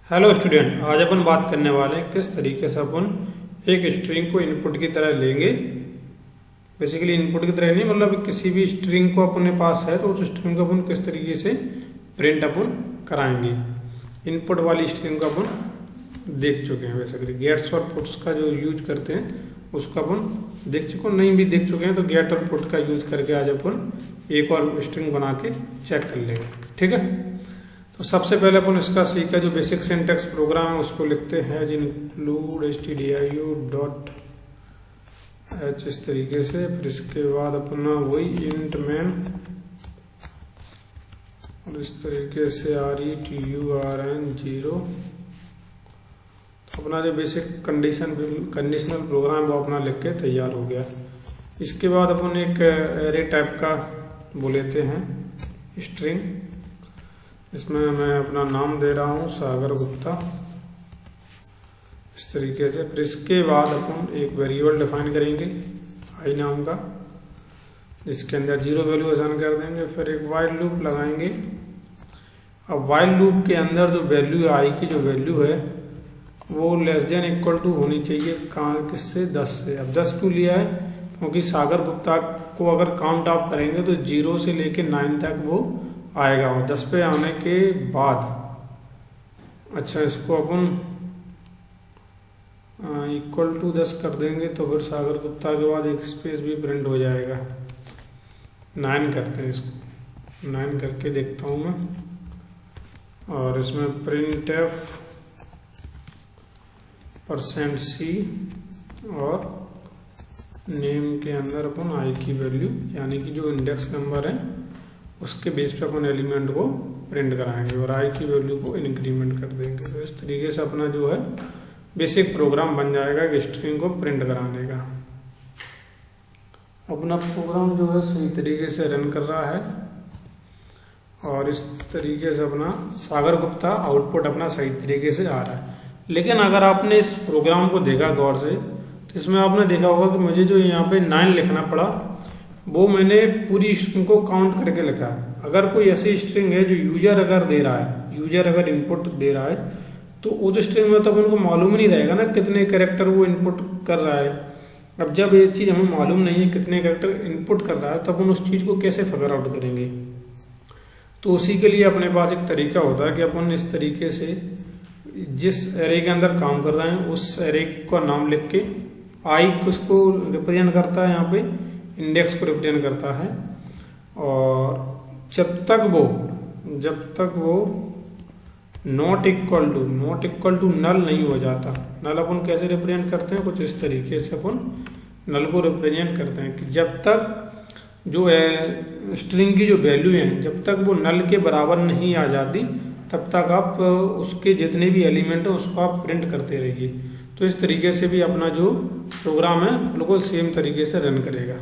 Hello student, आज अपन बात करने वाले हैं किस तरीके से अपन एक स्ट्रिंग को इनपुट की तरह लेंगे। बेसिकली इनपुट की तरह नहीं, मतलब किसी भी स्ट्रिंग को अपने पास है तो उस स्ट्रिंग को अपन किस तरीके से प्रिंट अपन कराएंगे। इनपुट वाली स्ट्रिंग को अपन देख चुके हैं, बेसिकली गेट्स और पुट्स का जो यूज करते हैं उसको अपन देख चुके हैं, नहीं भी देख चुके हैं तो गेट और पुट का यूज करके आज अपन एक और स्ट्रिंग बना के चेक कर लेंगे। ठीक है, तो सबसे पहले अपन इसका सीखा जो बेसिक सिंटैक्स प्रोग्राम है उसको लिखते हैं include stdio डॉट एच इस तरीके से। फिर इसके बाद अपना वही इंट मैन और इस तरीके से RETURN0। तो अपना जो बेसिक कंडीशनल प्रोग्राम है वो अपना लिख के तैयार हो गया। इसके बाद अपन एक एरे टाइप का वो लेते हैं स्ट्रिंग, इसमें मैं अपना नाम दे रहा हूँ सागर गुप्ता इस तरीके से। फिर इसके बाद अपन एक वेरिएबल डिफाइन करेंगे आई नाम का, जिसके अंदर 0 वैल्यू असाइन कर देंगे। फिर एक वाइल लूप लगाएंगे। अब वाइल लूप के अंदर जो वैल्यू है आई की जो वैल्यू है वो लेस देन इक्वल टू होनी चाहिए कहाँ किससे 10 से। अब 10 क्यों लिया है, क्योंकि सागर गुप्ता को अगर काउंट आप करेंगे तो 0 से लेके 9 तक वो आएगा और 10 पे आने के बाद अच्छा इसको अपन इक्वल टू 10 कर देंगे तो फिर सागर गुप्ता के बाद एक स्पेस भी प्रिंट हो जाएगा। 9 करते हैं, इसको 9 करके देखता हूँ मैं। और इसमें प्रिंट एफ %C और नेम के अंदर अपन आई की वैल्यू यानी कि जो इंडेक्स नंबर है उसके बेस पे अपन एलिमेंट को प्रिंट कराएंगे और आई की वैल्यू को इंक्रीमेंट कर देंगे। तो इस तरीके से अपना जो है बेसिक प्रोग्राम बन जाएगा कि स्ट्रिंग को प्रिंट कराने का। अपना प्रोग्राम जो है सही तरीके से रन कर रहा है और इस तरीके से अपना सागर गुप्ता आउटपुट अपना सही तरीके से आ रहा है। लेकिन अगर आपने इस प्रोग्राम को देखा गौर से तो इसमें आपने देखा होगा कि मुझे जो यहाँ पे 9 लिखना पड़ा वो मैंने पूरी स्ट्रिंग को काउंट करके लिखा है। अगर कोई ऐसी स्ट्रिंग है जो यूजर अगर दे रहा है, यूजर अगर इनपुट दे रहा है तो उस स्ट्रिंग में तो उनको मालूम ही नहीं रहेगा ना कितने कैरेक्टर वो इनपुट कर रहा है। अब जब ये चीज़ हमें मालूम नहीं है कितने कैरेक्टर इनपुट कर रहा है तब हम उस चीज़ को कैसे फिगर आउट करेंगे। तो उसी के लिए अपने पास एक तरीका होता है कि अपन इस तरीके से जिस एरे के अंदर काम कर रहे हैं उस एरे का नाम लिख के आई उसको रिप्रेजेंट करता है, यहाँ पे इंडेक्स को रिप्रेजेंट करता है। और जब तक वो नॉट इक्वल टू नल नहीं हो जाता। नल अपन कैसे रिप्रेजेंट करते हैं, कुछ इस तरीके से अपन नल को रिप्रेजेंट करते हैं कि जब तक जो है स्ट्रिंग की जो वैल्यू है जब तक वो नल के बराबर नहीं आ जाती तब तक आप उसके जितने भी एलिमेंट हैं उसको आप प्रिंट करते रहिए। तो इस तरीके से भी अपना जो प्रोग्राम है बिल्कुल सेम तरीके से रन करेगा।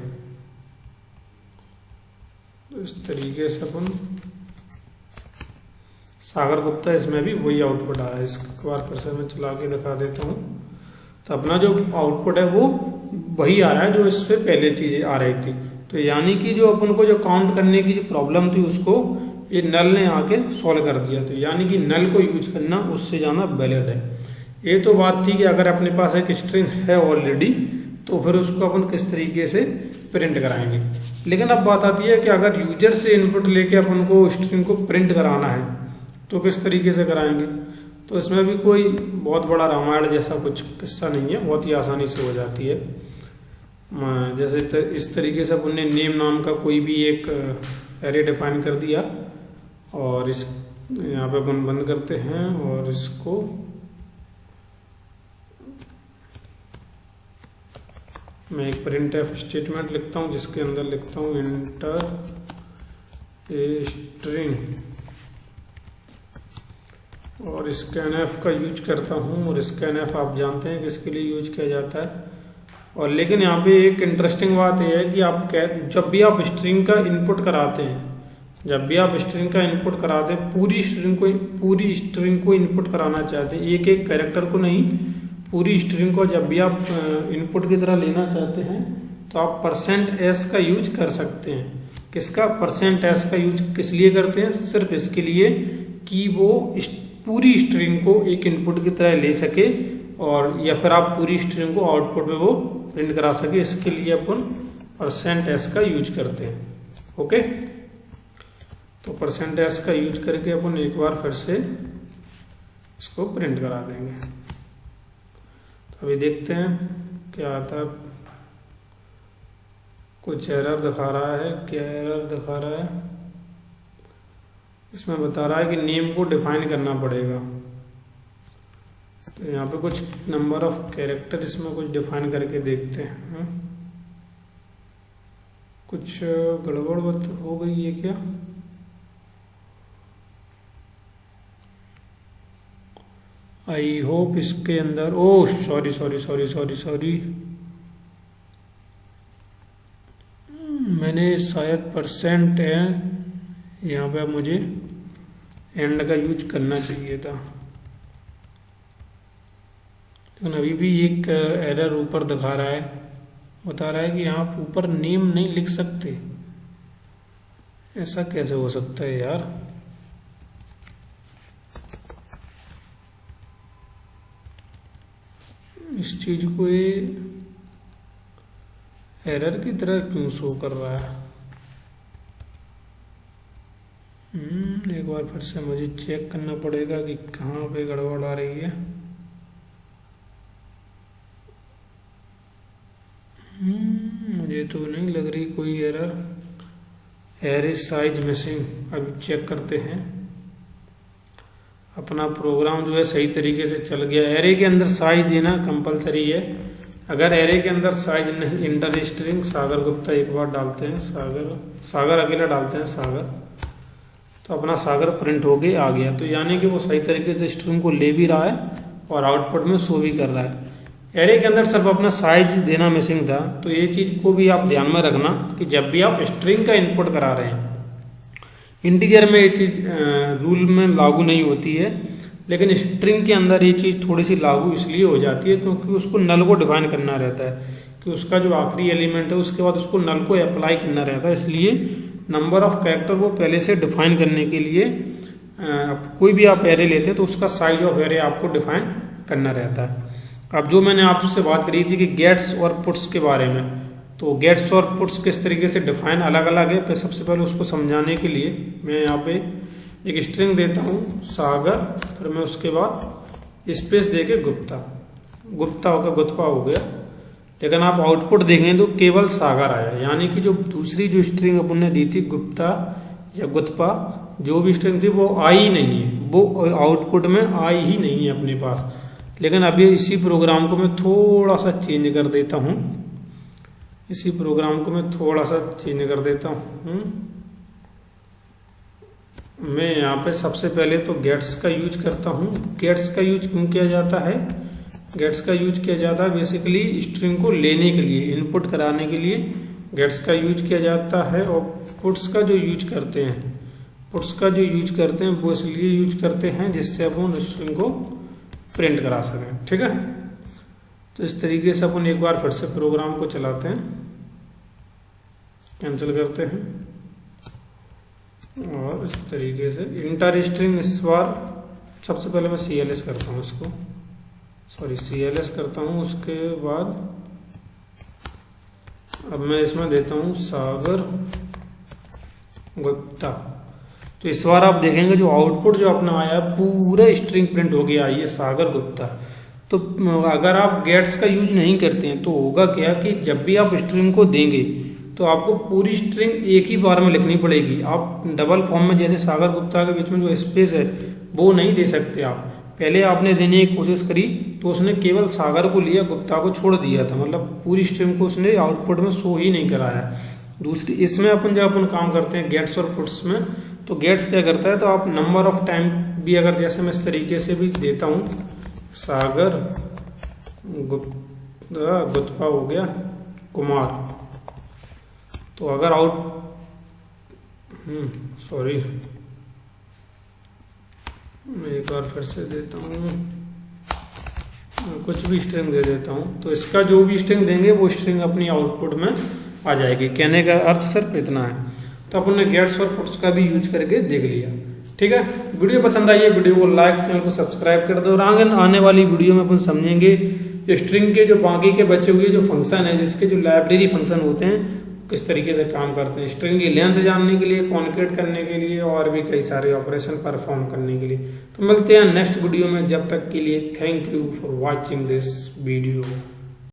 तो इस तरीके से अपन सागर गुप्ता इसमें भी वही आउटपुट आ रहा है। इसको बार फिर से मैं चला के दिखा देता हूँ। तो अपना जो आउटपुट है वो वही आ रहा है जो इससे पहले चीज़ें आ रही थी। तो यानी कि जो अपन को जो काउंट करने की जो प्रॉब्लम थी उसको ये नल ने आके सॉल्व कर दिया। तो यानी कि नल को यूज करना उससे ज़्यादा वैलिड है। ये तो बात थी कि अगर अपने पास एक स्ट्रिंग है ऑलरेडी तो फिर उसको अपन किस तरीके से प्रिंट कराएंगे। लेकिन अब बात आती है कि अगर यूजर से इनपुट लेके अपन को स्ट्रिंग को प्रिंट कराना है तो किस तरीके से कराएंगे। तो इसमें भी कोई बहुत बड़ा रामायण जैसा कुछ किस्सा नहीं है, बहुत ही आसानी से हो जाती है। जैसे इस तरीके से अपन ने नेम नाम का कोई भी एक एरे डिफाइन कर दिया और इस यहाँ पे अपन बंद करते हैं और इसको मैं एक प्रिंट एफ स्टेटमेंट लिखता हूँ जिसके अंदर लिखता हूँ इंटर ए स्ट्रिंग और स्कैनएफ का यूज करता हूँ। और स्कैनएफ आप जानते हैं किसके लिए यूज किया जाता है। और लेकिन यहाँ पे एक इंटरेस्टिंग बात यह है कि आप जब भी आप स्ट्रिंग का इनपुट कराते हैं, पूरी स्ट्रिंग को इनपुट कराना चाहते हैं, एक एक कैरेक्टर को नहीं, पूरी स्ट्रिंग को जब भी आप इनपुट की तरह लेना चाहते हैं तो आप %s का यूज कर सकते हैं। किसका %s का यूज किस लिए करते हैं, सिर्फ इसके लिए कि वो पूरी स्ट्रिंग को एक इनपुट की तरह ले सके और या फिर आप पूरी स्ट्रिंग को आउटपुट में वो प्रिंट करा सके, इसके लिए अपन %s का यूज करते हैं। ओके, तो %s का यूज करके अपन एक बार फिर से इसको प्रिंट करा देंगे। तो अभी देखते हैं क्या आता है। कुछ एरर दिखा रहा है, क्या एरर दिखा रहा है? इसमें बता रहा है कि नेम को डिफाइन करना पड़ेगा। तो यहाँ पे कुछ नंबर ऑफ कैरेक्टर इसमें कुछ डिफाइन करके देखते हैं। कुछ गड़बड़ हो गई है क्या? आई होप इसके अंदर, oh sorry sorry sorry sorry sorry, मैंने शायद % है यहाँ पे, मुझे एंड का यूज करना चाहिए था, लेकिन अभी भी एक एरर ऊपर दिखा रहा है, बता रहा है कि आप ऊपर नेम नहीं लिख सकते। ऐसा कैसे हो सकता है यार? इस चीज को ये एरर की तरह क्यों शो कर रहा है? एक बार फिर से मुझे चेक करना पड़ेगा कि कहाँ पे गड़बड़ आ रही है। मुझे तो नहीं लग रही कोई एरर। एरे साइज मिसिंग, अभी चेक करते हैं। अपना प्रोग्राम जो है सही तरीके से चल गया। एरे के अंदर साइज देना कंपलसरी है। अगर एरे के अंदर साइज नहीं, इंटर स्ट्रिंग सागर गुप्ता एक बार डालते हैं, सागर अकेला डालते हैं सागर, तो अपना सागर प्रिंट होके आ गया। तो यानी कि वो सही तरीके से स्ट्रिंग को ले भी रहा है और आउटपुट में शो भी कर रहा है। एरे के अंदर सिर्फ अपना साइज देना मिसिंग था। तो ये चीज़ को भी आप ध्यान में रखना कि जब भी आप स्ट्रिंग का इनपुट करा रहे हैं, इंटीजर में ये चीज़ रूल में लागू नहीं होती है, लेकिन स्ट्रिंग के अंदर ये चीज़ थोड़ी सी लागू इसलिए हो जाती है क्योंकि उसको नल को डिफाइन करना रहता है कि उसका जो आखिरी एलिमेंट है उसके बाद उसको नल को अप्लाई करना रहता है। इसलिए नंबर ऑफ कैरेक्टर वो पहले से डिफाइन करने के लिए कोई भी आप एरे लेते हैं तो उसका साइज ऑफ एरे आपको डिफाइन करना रहता है। अब जो मैंने आपसे बात करी थी कि गेट्स और पुट्स के बारे में, तो गेट्स और पुट्स किस तरीके से डिफाइन अलग अलग है, फिर सबसे पहले उसको समझाने के लिए मैं यहाँ पे एक स्ट्रिंग देता हूँ सागर, फिर मैं उसके बाद स्पेस देके गुप्ता होगा, गुत्पा हो गया। लेकिन आप आउटपुट देखें तो केवल सागर आया, यानी कि जो दूसरी जो स्ट्रिंग अपन ने दी थी गुप्ता या गुत्पा, जो भी स्ट्रिंग थी वो आई ही नहीं है, वो आउटपुट में आई ही नहीं है अपने पास। लेकिन अभी इसी प्रोग्राम को मैं थोड़ा सा चेंज कर देता हूँ, मैं यहाँ पे सबसे पहले तो गेट्स का यूज करता हूँ। गेट्स का यूज क्यों किया जाता है? गेट्स का यूज किया जाता है बेसिकली स्ट्रिंग को लेने के लिए, इनपुट कराने के लिए गेट्स का यूज किया जाता है। और पुट्स का जो यूज करते हैं वो इसलिए यूज करते हैं जिससे अपन स्ट्रिंग को प्रिंट करा सकें। ठीक है, तो इस तरीके से अपन एक बार फिर से प्रोग्राम को चलाते हैं, कैंसिल करते हैं और इस तरीके से इंटर स्ट्रिंग इस बार सबसे पहले मैं CLS करता हूँ इसको, CLS करता हूँ। उसके बाद अब मैं इसमें देता हूँ सागर गुप्ता। तो इस बार आप देखेंगे जो आउटपुट जो अपना आया पूरा स्ट्रिंग प्रिंट हो गया, ये सागर गुप्ता। तो अगर आप गेट्स का यूज नहीं करते हैं तो होगा क्या कि जब भी आप स्ट्रिंग को देंगे तो आपको पूरी स्ट्रिंग एक ही बार में लिखनी पड़ेगी। आप डबल फॉर्म में जैसे सागर गुप्ता के बीच में जो स्पेस है वो नहीं दे सकते आप। पहले आपने देने की कोशिश करी तो उसने केवल सागर को लिया, गुप्ता को छोड़ दिया था, मतलब पूरी स्ट्रिंग को उसने आउटपुट में शो ही नहीं कराया। दूसरी इसमें अपन जब अपन काम करते हैं गेट्स और पुट्स में, तो गेट्स क्या करता है, तो आप नंबर ऑफ टाइम भी अगर जैसे मैं इस तरीके से भी देता हूँ सागर गुप्ता हो गया कुमार, तो अगर मैं एक बार फिर से देता हूँ, कुछ भी स्ट्रिंग दे देता हूँ, तो इसका जो भी स्ट्रिंग देंगे वो स्ट्रिंग अपनी आउटपुट में आ जाएगी। कहने का अर्थ सिर्फ इतना है। तो अपन ने गेट्स और पुट्स का भी यूज करके देख लिया। ठीक है, वीडियो पसंद आई है वीडियो को लाइक, चैनल को सब्सक्राइब कर दो। और आने वाली वीडियो में अपन समझेंगे स्ट्रिंग के जो बाकी के बचे हुए जो फंक्शन है, जिसके जो लाइब्रेरी फंक्शन होते हैं किस तरीके से काम करते हैं, स्ट्रिंग की लेंथ जानने के लिए, कॉन्केट करने के लिए और भी कई सारे ऑपरेशन परफॉर्म करने के लिए। तो मिलते हैं नेक्स्ट वीडियो में, जब तक के लिए thank you for watching this video.